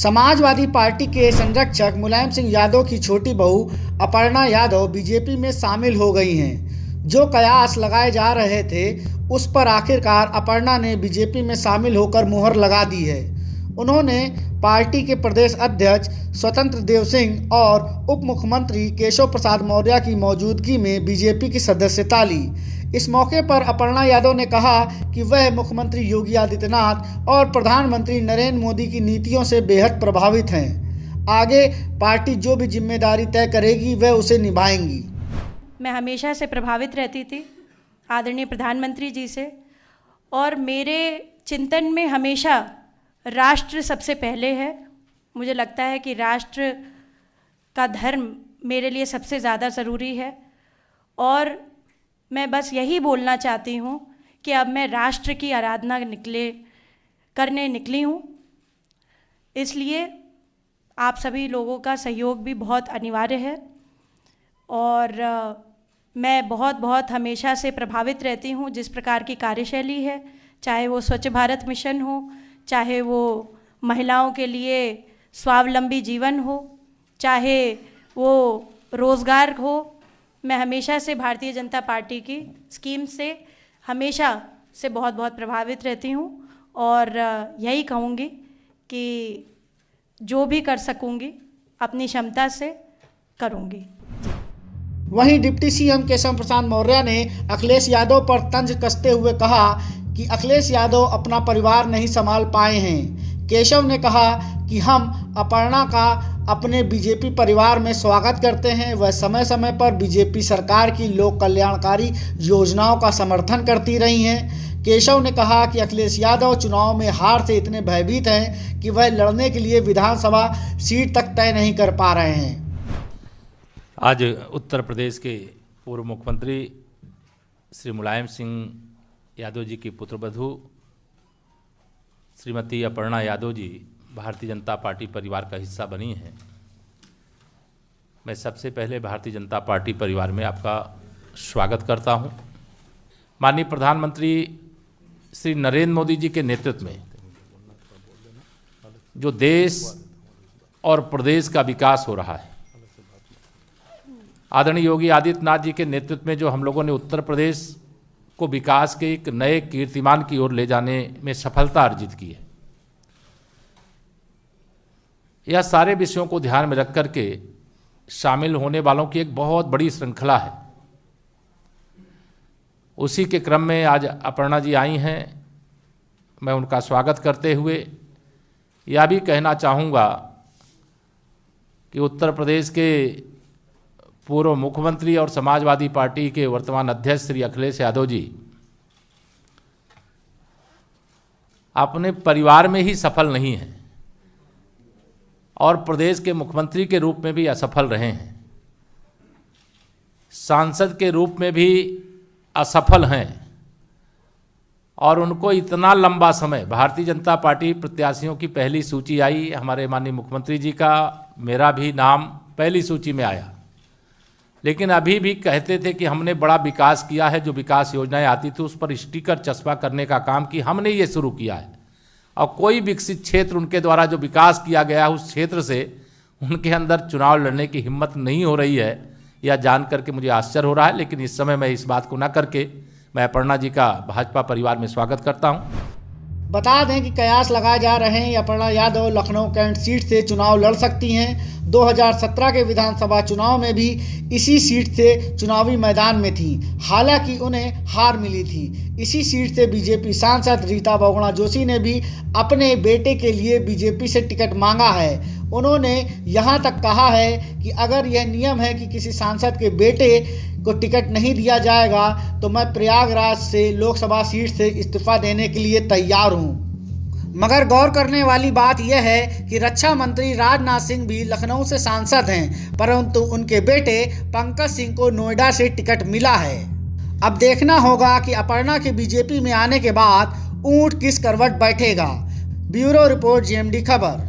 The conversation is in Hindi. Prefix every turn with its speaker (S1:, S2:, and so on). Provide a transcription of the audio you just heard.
S1: समाजवादी पार्टी के संरक्षक मुलायम सिंह यादव की छोटी बहू अपर्णा यादव बीजेपी में शामिल हो गई हैं। जो कयास लगाए जा रहे थे उस पर आखिरकार अपर्णा ने बीजेपी में शामिल होकर मुहर लगा दी है। उन्होंने पार्टी के प्रदेश अध्यक्ष स्वतंत्र देव सिंह और उप मुख्यमंत्री केशव प्रसाद मौर्य की मौजूदगी में बीजेपी की सदस्यता ली। इस मौके पर अपर्णा यादव ने कहा कि वह मुख्यमंत्री योगी आदित्यनाथ और प्रधानमंत्री नरेंद्र मोदी की नीतियों से बेहद प्रभावित हैं। आगे पार्टी जो भी जिम्मेदारी तय करेगी वह उसे निभाएंगी।
S2: मैं हमेशा से प्रभावित रहती थी आदरणीय प्रधानमंत्री जी से, और मेरे चिंतन में हमेशा राष्ट्र सबसे पहले है। मुझे लगता है कि राष्ट्र का धर्म मेरे लिए सबसे ज़्यादा ज़रूरी है, और मैं बस यही बोलना चाहती हूँ कि अब मैं राष्ट्र की आराधना करने निकली हूँ। इसलिए आप सभी लोगों का सहयोग भी बहुत अनिवार्य है, और मैं बहुत हमेशा से प्रभावित रहती हूँ जिस प्रकार की कार्यशैली है, चाहे वो स्वच्छ भारत मिशन हो, चाहे वो महिलाओं के लिए स्वावलंबी जीवन हो, चाहे वो रोज़गार हो। मैं हमेशा से भारतीय जनता पार्टी की स्कीम से हमेशा से बहुत प्रभावित रहती हूँ, और यही कहूँगी कि जो भी कर सकूँगी अपनी क्षमता से करूँगी।
S1: वहीं डिप्टी सीएम केशव प्रसाद मौर्य ने अखिलेश यादव पर तंज कसते हुए कहा कि अखिलेश यादव अपना परिवार नहीं संभाल पाए हैं। केशव ने कहा कि हम अपर्णा का अपने बीजेपी परिवार में स्वागत करते हैं। वह समय समय पर बीजेपी सरकार की लोक कल्याणकारी योजनाओं का समर्थन करती रही हैं। केशव ने कहा कि अखिलेश यादव चुनाव में हार से इतने भयभीत हैं कि वह लड़ने के लिए विधानसभा सीट तक तय नहीं कर पा रहे हैं।
S3: आज उत्तर प्रदेश के पूर्व मुख्यमंत्री श्री मुलायम सिंह यादव जी की पुत्रवधू श्रीमती अपर्णा यादव जी भारतीय जनता पार्टी परिवार का हिस्सा बनी हैं। मैं सबसे पहले भारतीय जनता पार्टी परिवार में आपका स्वागत करता हूं। माननीय प्रधानमंत्री श्री नरेंद्र मोदी जी के नेतृत्व में जो देश और प्रदेश का विकास हो रहा है, आदरणीय योगी आदित्यनाथ जी के नेतृत्व में जो हम लोगों ने उत्तर प्रदेश को विकास के एक नए कीर्तिमान की ओर ले जाने में सफलता अर्जित की है, यह सारे विषयों को ध्यान में रख करके शामिल होने वालों की एक बहुत बड़ी श्रृंखला है। उसी के क्रम में आज अपर्णा जी आई हैं। मैं उनका स्वागत करते हुए यह भी कहना चाहूँगा कि उत्तर प्रदेश के पूर्व मुख्यमंत्री और समाजवादी पार्टी के वर्तमान अध्यक्ष श्री अखिलेश यादव जी अपने परिवार में ही सफल नहीं हैं और प्रदेश के मुख्यमंत्री के रूप में भी असफल रहे हैं, सांसद के रूप में भी असफल हैं, और उनको इतना लंबा समय भारतीय जनता पार्टी प्रत्याशियों की पहली सूची आई, हमारे माननीय मुख्यमंत्री जी का, मेरा भी नाम पहली सूची में आया, लेकिन अभी भी कहते थे कि हमने बड़ा विकास किया है। जो विकास योजनाएं आती थी उस पर स्टिकर चस्पा करने का काम कि हमने ये शुरू किया है, और कोई विकसित क्षेत्र उनके द्वारा जो विकास किया गया उस क्षेत्र से उनके अंदर चुनाव लड़ने की हिम्मत नहीं हो रही है। यह जान करके मुझे आश्चर्य हो रहा है, लेकिन इस समय मैं इस बात को न करके मैं अपर्णा जी का भाजपा परिवार में स्वागत करता हूँ।
S1: बता दें कि कयास लगाए जा रहे हैं अपर्णा यादव लखनऊ कैंट सीट से चुनाव लड़ सकती हैं। 2017 के विधानसभा चुनाव में भी इसी सीट से चुनावी मैदान में थी, हालांकि उन्हें हार मिली थी। इसी सीट से बीजेपी सांसद रीता बहुगुणा जोशी ने भी अपने बेटे के लिए बीजेपी से टिकट मांगा है। उन्होंने यहां तक कहा है कि अगर यह नियम है कि किसी सांसद के बेटे को टिकट नहीं दिया जाएगा तो मैं प्रयागराज से लोकसभा सीट से इस्तीफा देने के लिए तैयार हूं। मगर गौर करने वाली बात यह है कि रक्षा मंत्री राजनाथ सिंह भी लखनऊ से सांसद हैं, परंतु उनके बेटे पंकज सिंह को नोएडा से टिकट मिला है। अब देखना होगा कि अपर्णा के बीजेपी में आने के बाद ऊंट किस करवट बैठेगा। ब्यूरो रिपोर्ट, GMD खबर।